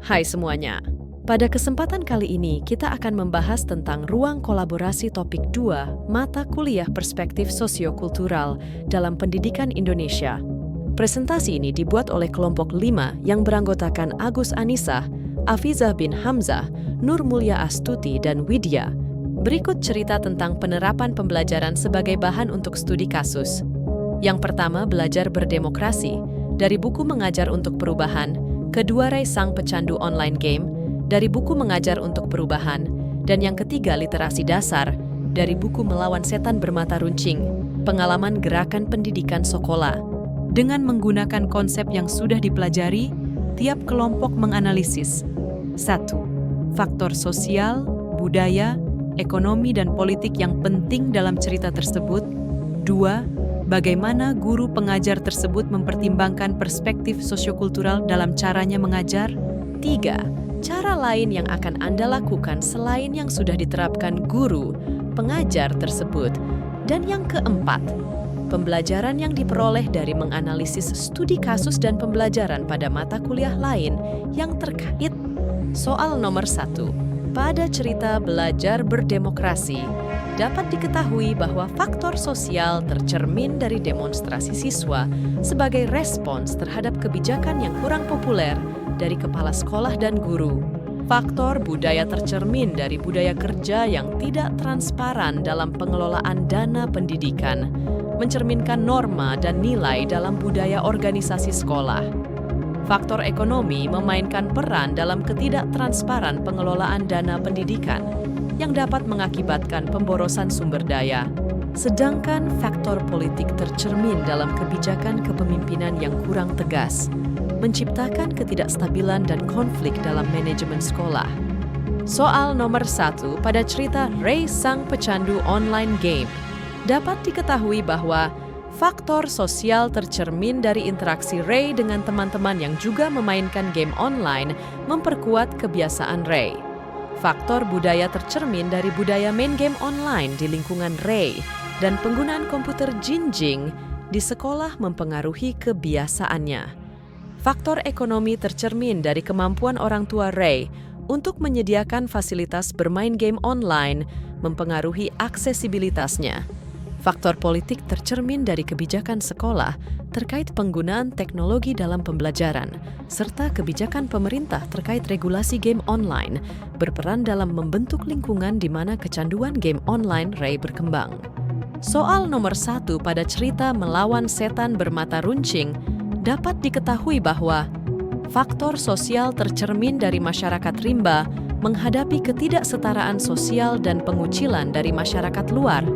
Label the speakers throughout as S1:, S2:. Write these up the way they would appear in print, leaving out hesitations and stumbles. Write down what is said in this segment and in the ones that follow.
S1: Hai semuanya. Pada kesempatan kali ini, kita akan membahas tentang ruang kolaborasi topik 2, mata kuliah perspektif sosiokultural dalam pendidikan Indonesia. Presentasi ini dibuat oleh kelompok 5 yang beranggotakan Agus Anisah, Afizah bin Hamzah, Nur Mulya Astuti, dan Widya. Berikut cerita tentang penerapan pembelajaran sebagai bahan untuk studi kasus. Yang pertama, belajar berdemokrasi, dari buku Mengajar untuk Perubahan. Kedua, Ray Sang Pecandu Online Game, dari buku Mengajar untuk Perubahan. Dan yang ketiga, literasi dasar, dari buku Melawan Setan Bermata Runcing, pengalaman gerakan pendidikan sekolah. Dengan menggunakan konsep yang sudah dipelajari, tiap kelompok menganalisis 1. Faktor sosial, budaya, ekonomi, dan politik yang penting dalam cerita tersebut. 2. Bagaimana guru pengajar tersebut mempertimbangkan perspektif sosiokultural dalam caranya mengajar. 3. Cara lain yang akan Anda lakukan selain yang sudah diterapkan guru pengajar tersebut. Dan yang keempat, pembelajaran yang diperoleh dari menganalisis studi kasus dan pembelajaran pada mata kuliah lain yang terkait. Soal nomor 1. Pada cerita Belajar Berdemokrasi, dapat diketahui bahwa faktor sosial tercermin dari demonstrasi siswa sebagai respons terhadap kebijakan yang kurang populer dari kepala sekolah dan guru. Faktor budaya tercermin dari budaya kerja yang tidak transparan dalam pengelolaan dana pendidikan, mencerminkan norma dan nilai dalam budaya organisasi sekolah. Faktor ekonomi memainkan peran dalam ketidaktransparan pengelolaan dana pendidikan yang dapat mengakibatkan pemborosan sumber daya. Sedangkan faktor politik tercermin dalam kebijakan kepemimpinan yang kurang tegas, menciptakan ketidakstabilan dan konflik dalam manajemen sekolah. Soal nomor 1 pada cerita Ray Sang Pecandu Online Game, dapat diketahui bahwa faktor sosial tercermin dari interaksi Ray dengan teman-teman yang juga memainkan game online memperkuat kebiasaan Ray. Faktor budaya tercermin dari budaya main game online di lingkungan Ray dan penggunaan komputer jinjing di sekolah mempengaruhi kebiasaannya. Faktor ekonomi tercermin dari kemampuan orang tua Ray untuk menyediakan fasilitas bermain game online mempengaruhi aksesibilitasnya. Faktor politik tercermin dari kebijakan sekolah terkait penggunaan teknologi dalam pembelajaran, serta kebijakan pemerintah terkait regulasi game online berperan dalam membentuk lingkungan di mana kecanduan game online Ray berkembang. Soal nomor 1 pada cerita Melawan Setan Bermata Runcing, dapat diketahui bahwa faktor sosial tercermin dari masyarakat rimba menghadapi ketidaksetaraan sosial dan pengucilan dari masyarakat luar.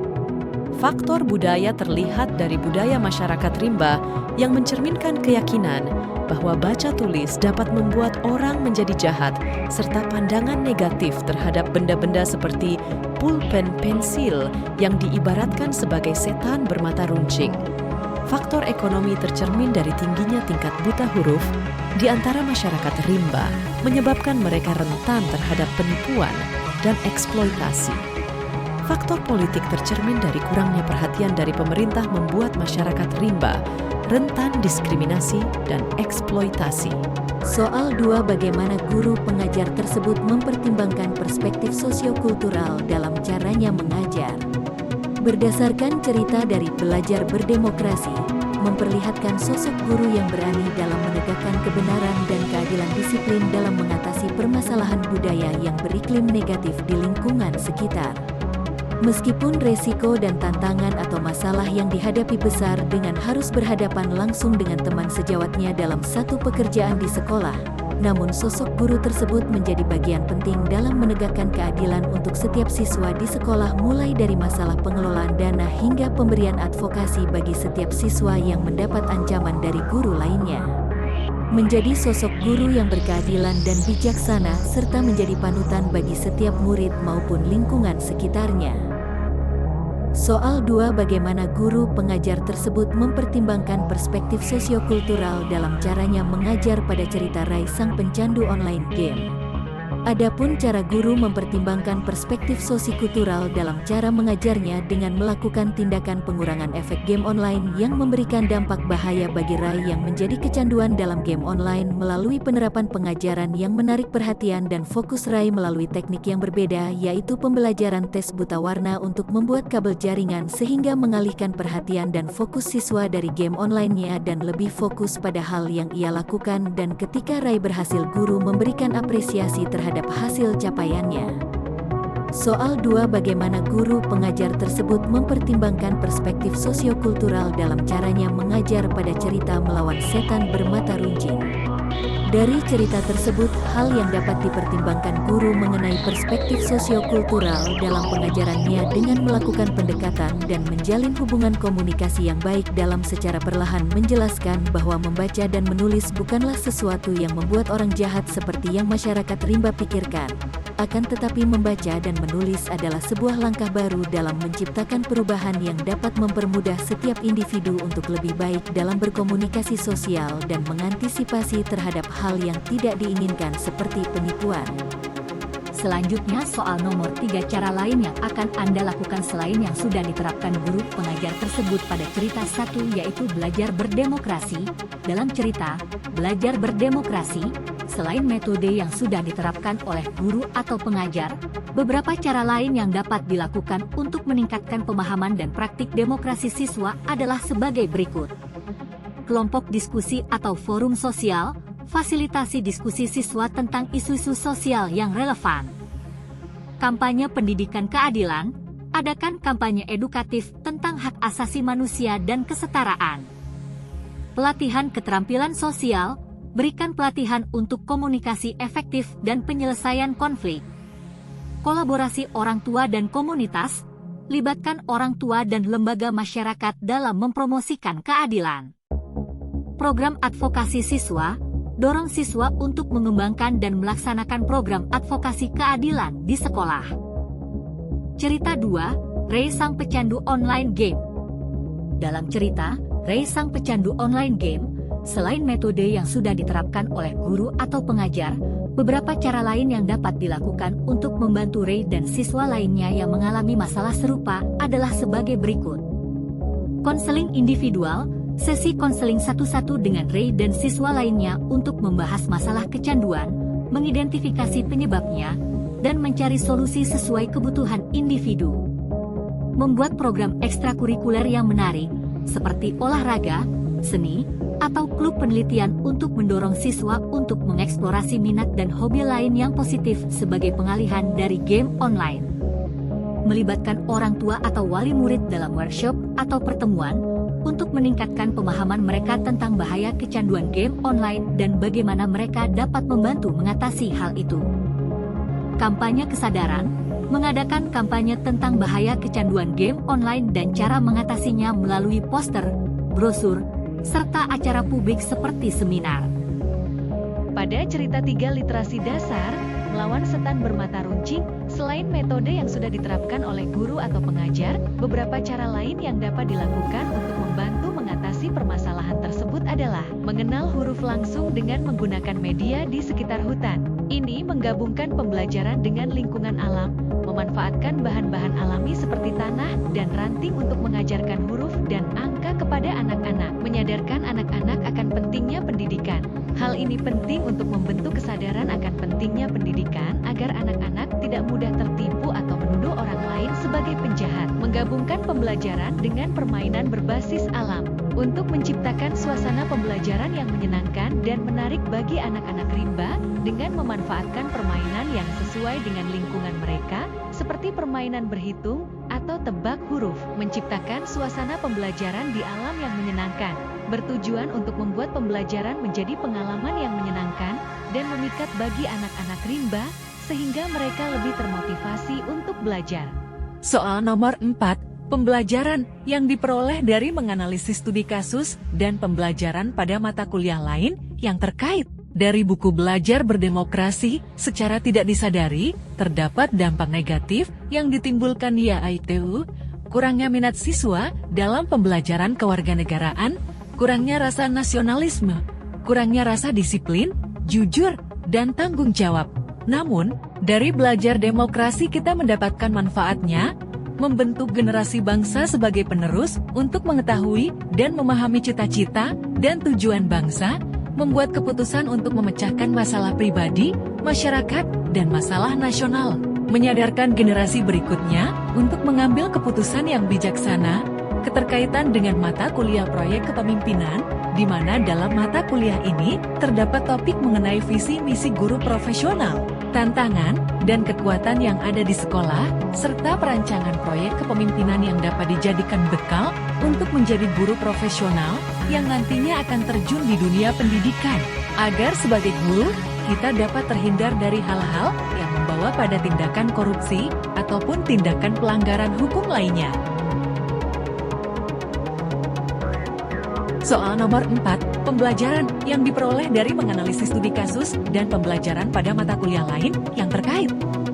S1: Faktor budaya terlihat dari budaya masyarakat rimba yang mencerminkan keyakinan bahwa baca tulis dapat membuat orang menjadi jahat serta pandangan negatif terhadap benda-benda seperti pulpen pensil yang diibaratkan sebagai setan bermata runcing. Faktor ekonomi tercermin dari tingginya tingkat buta huruf di antara masyarakat rimba menyebabkan mereka rentan terhadap penipuan dan eksploitasi. Faktor politik tercermin dari kurangnya perhatian dari pemerintah membuat masyarakat rimba rentan diskriminasi dan eksploitasi.
S2: Soal 2, bagaimana guru pengajar tersebut mempertimbangkan perspektif sosiokultural dalam caranya mengajar. Berdasarkan cerita dari Belajar Berdemokrasi, memperlihatkan sosok guru yang berani dalam menegakkan kebenaran dan keadilan disiplin dalam mengatasi permasalahan budaya yang beriklim negatif di lingkungan sekitar. Meskipun resiko dan tantangan atau masalah yang dihadapi besar dengan harus berhadapan langsung dengan teman sejawatnya dalam satu pekerjaan di sekolah, namun sosok guru tersebut menjadi bagian penting dalam menegakkan keadilan untuk setiap siswa di sekolah, mulai dari masalah pengelolaan dana hingga pemberian advokasi bagi setiap siswa yang mendapat ancaman dari guru lainnya. Menjadi sosok guru yang berkeadilan dan bijaksana serta menjadi panutan bagi setiap murid maupun lingkungan sekitarnya. Soal 2, bagaimana guru pengajar tersebut mempertimbangkan perspektif sosiokultural dalam caranya mengajar pada cerita Ray Sang Pencandu Online Game. Adapun cara guru mempertimbangkan perspektif sosikultural dalam cara mengajarnya dengan melakukan tindakan pengurangan efek game online yang memberikan dampak bahaya bagi Rai yang menjadi kecanduan dalam game online melalui penerapan pengajaran yang menarik perhatian dan fokus Rai melalui teknik yang berbeda, yaitu pembelajaran tes buta warna untuk membuat kabel jaringan sehingga mengalihkan perhatian dan fokus siswa dari game online-nya dan lebih fokus pada hal yang ia lakukan, dan ketika Rai berhasil guru memberikan apresiasi terhadap hasil capaiannya. Soal 2. Bagaimana guru pengajar tersebut mempertimbangkan perspektif sosiokultural dalam caranya mengajar pada cerita Melawan Setan Bermata Runcing. Dari cerita tersebut, hal yang dapat dipertimbangkan guru mengenai perspektif sosiokultural dalam pengajarannya dengan melakukan pendekatan dan menjalin hubungan komunikasi yang baik dalam secara perlahan menjelaskan bahwa membaca dan menulis bukanlah sesuatu yang membuat orang jahat seperti yang masyarakat rimba pikirkan. Akan tetapi membaca dan menulis adalah sebuah langkah baru dalam menciptakan perubahan yang dapat mempermudah setiap individu untuk lebih baik dalam berkomunikasi sosial dan mengantisipasi terhadap hal yang tidak diinginkan seperti penipuan.
S3: Selanjutnya soal nomor 3, cara lain yang akan Anda lakukan selain yang sudah diterapkan guru pengajar tersebut pada cerita 1, yaitu belajar berdemokrasi. Dalam cerita belajar berdemokrasi, selain metode yang sudah diterapkan oleh guru atau pengajar, beberapa cara lain yang dapat dilakukan untuk meningkatkan pemahaman dan praktik demokrasi siswa adalah sebagai berikut. Kelompok diskusi atau forum sosial, fasilitasi diskusi siswa tentang isu-isu sosial yang relevan. Kampanye pendidikan keadilan, adakan kampanye edukatif tentang hak asasi manusia dan kesetaraan. Pelatihan keterampilan sosial, berikan pelatihan untuk komunikasi efektif dan penyelesaian konflik. Kolaborasi orang tua dan komunitas, libatkan orang tua dan lembaga masyarakat dalam mempromosikan keadilan. Program advokasi siswa, dorong siswa untuk mengembangkan dan melaksanakan program advokasi keadilan di sekolah. Cerita 2, Ray Sang Pecandu Online Game. Dalam cerita Ray Sang Pecandu Online Game, selain metode yang sudah diterapkan oleh guru atau pengajar, beberapa cara lain yang dapat dilakukan untuk membantu Ray dan siswa lainnya yang mengalami masalah serupa adalah sebagai berikut. Konseling individual, sesi konseling satu-satu dengan Ray dan siswa lainnya untuk membahas masalah kecanduan, mengidentifikasi penyebabnya, dan mencari solusi sesuai kebutuhan individu. Membuat program ekstrakurikuler yang menarik, seperti olahraga, seni, atau klub penelitian untuk mendorong siswa untuk mengeksplorasi minat dan hobi lain yang positif sebagai pengalihan dari game online. Melibatkan orang tua atau wali murid dalam workshop atau pertemuan untuk meningkatkan pemahaman mereka tentang bahaya kecanduan game online dan bagaimana mereka dapat membantu mengatasi hal itu. Kampanye kesadaran, mengadakan kampanye tentang bahaya kecanduan game online dan cara mengatasinya melalui poster, brosur, serta acara publik seperti seminar.
S1: Pada cerita 3 literasi dasar, Melawan Setan Bermata Runcing, selain metode yang sudah diterapkan oleh guru atau pengajar, beberapa cara lain yang dapat dilakukan untuk membantu mengatasi permasalahan tersebut adalah mengenal huruf langsung dengan menggunakan media di sekitar hutan. Ini menggabungkan pembelajaran dengan lingkungan alam, memanfaatkan bahan-bahan alami seperti tanah dan ranting untuk mengajarkan huruf dan angka kepada anak-anak, menyadarkan anak-anak akan pentingnya pendidikan. Hal ini penting untuk membentuk kesadaran akan pentingnya pendidikan agar anak-anak tidak mudah tertipu atau menuduh orang lain sebagai penjahat. Menggabungkan pembelajaran dengan permainan berbasis alam untuk menciptakan suasana pembelajaran yang menyenangkan dan menarik bagi anak-anak rimba dengan memanfaatkan permainan yang sesuai dengan lingkungan mereka, seperti permainan berhitung atau tebak huruf. Menciptakan suasana pembelajaran di alam yang menyenangkan, bertujuan untuk membuat pembelajaran menjadi pengalaman yang menyenangkan dan memikat bagi anak-anak rimba, sehingga mereka lebih termotivasi untuk belajar.
S4: Soal nomor 4, pembelajaran yang diperoleh dari menganalisis studi kasus dan pembelajaran pada mata kuliah lain yang terkait. Dari buku Belajar Berdemokrasi, secara tidak disadari, terdapat dampak negatif yang ditimbulkan yaitu kurangnya minat siswa dalam pembelajaran kewarganegaraan, kurangnya rasa nasionalisme, kurangnya rasa disiplin, jujur, dan tanggung jawab, Namun, dari belajar demokrasi kita mendapatkan manfaatnya, membentuk generasi bangsa sebagai penerus untuk mengetahui dan memahami cita-cita dan tujuan bangsa, membuat keputusan untuk memecahkan masalah pribadi, masyarakat, dan masalah nasional, menyadarkan generasi berikutnya untuk mengambil keputusan yang bijaksana, keterkaitan dengan mata kuliah proyek kepemimpinan, di mana dalam mata kuliah ini terdapat topik mengenai visi misi guru profesional, tantangan, dan kekuatan yang ada di sekolah, serta perancangan proyek kepemimpinan yang dapat dijadikan bekal untuk menjadi guru profesional yang nantinya akan terjun di dunia pendidikan, agar sebagai guru, kita dapat terhindar dari hal-hal yang membawa pada tindakan korupsi ataupun tindakan pelanggaran hukum lainnya. Soal nomor 4, pembelajaran yang diperoleh dari menganalisis studi kasus dan pembelajaran pada mata kuliah lain yang terkait.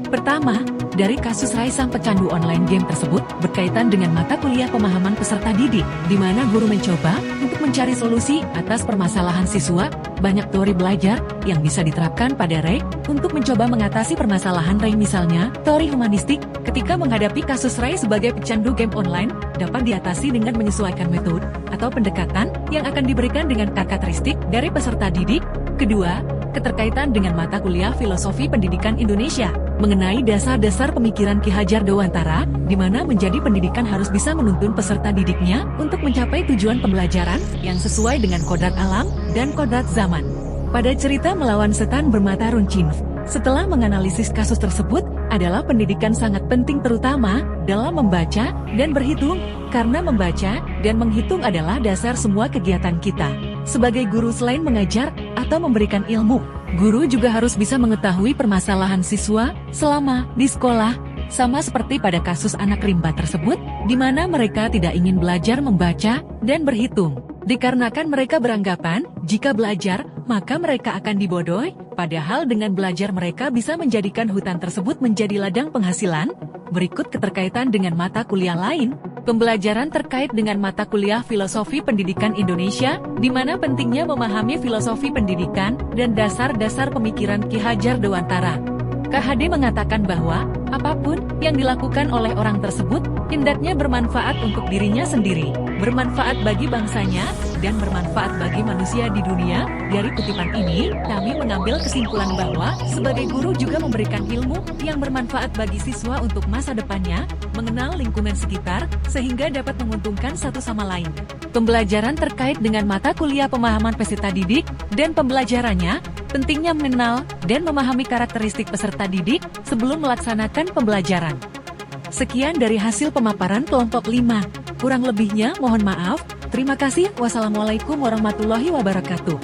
S4: Pertama, dari kasus Rai sang pecandu online game tersebut berkaitan dengan mata kuliah pemahaman peserta didik, di mana guru mencoba untuk mencari solusi atas permasalahan siswa. Banyak teori belajar yang bisa diterapkan pada Rai untuk mencoba mengatasi permasalahan Rai, misalnya teori humanistik ketika menghadapi kasus Rai sebagai pecandu game online dapat diatasi dengan menyesuaikan metode atau pendekatan yang akan diberikan dengan karakteristik dari peserta didik. Kedua, keterkaitan dengan mata kuliah Filosofi Pendidikan Indonesia mengenai dasar-dasar pemikiran Ki Hajar Dewantara, di mana menjadi pendidikan harus bisa menuntun peserta didiknya untuk mencapai tujuan pembelajaran yang sesuai dengan kodrat alam dan kodrat zaman. Pada cerita Melawan Setan Bermata Runcing, setelah menganalisis kasus tersebut, adalah pendidikan sangat penting terutama dalam membaca dan berhitung, karena membaca dan menghitung adalah dasar semua kegiatan kita. Sebagai guru, selain mengajar atau memberikan ilmu, guru juga harus bisa mengetahui permasalahan siswa selama di sekolah, sama seperti pada kasus anak rimba tersebut, di mana mereka tidak ingin belajar membaca dan berhitung. Dikarenakan mereka beranggapan, jika belajar, maka mereka akan dibodohi, padahal dengan belajar mereka bisa menjadikan hutan tersebut menjadi ladang penghasilan. Berikut keterkaitan dengan mata kuliah lain. Pembelajaran terkait dengan mata kuliah Filosofi Pendidikan Indonesia, di mana pentingnya memahami filosofi pendidikan dan dasar-dasar pemikiran Ki Hajar Dewantara. KHD mengatakan bahwa, apapun yang dilakukan oleh orang tersebut, hendaknya bermanfaat untuk dirinya sendiri, bermanfaat bagi bangsanya, dan bermanfaat bagi manusia di dunia. Dari kutipan ini, kami mengambil kesimpulan bahwa, sebagai guru juga memberikan ilmu yang bermanfaat bagi siswa untuk masa depannya, mengenal lingkungan sekitar, sehingga dapat menguntungkan satu sama lain. Pembelajaran terkait dengan mata kuliah pemahaman peserta didik, dan pembelajarannya, pentingnya mengenal dan memahami karakteristik peserta didik sebelum melaksanakan pembelajaran. Sekian dari hasil pemaparan kelompok 5. Kurang lebihnya mohon maaf. Terima kasih. Wassalamualaikum warahmatullahi wabarakatuh.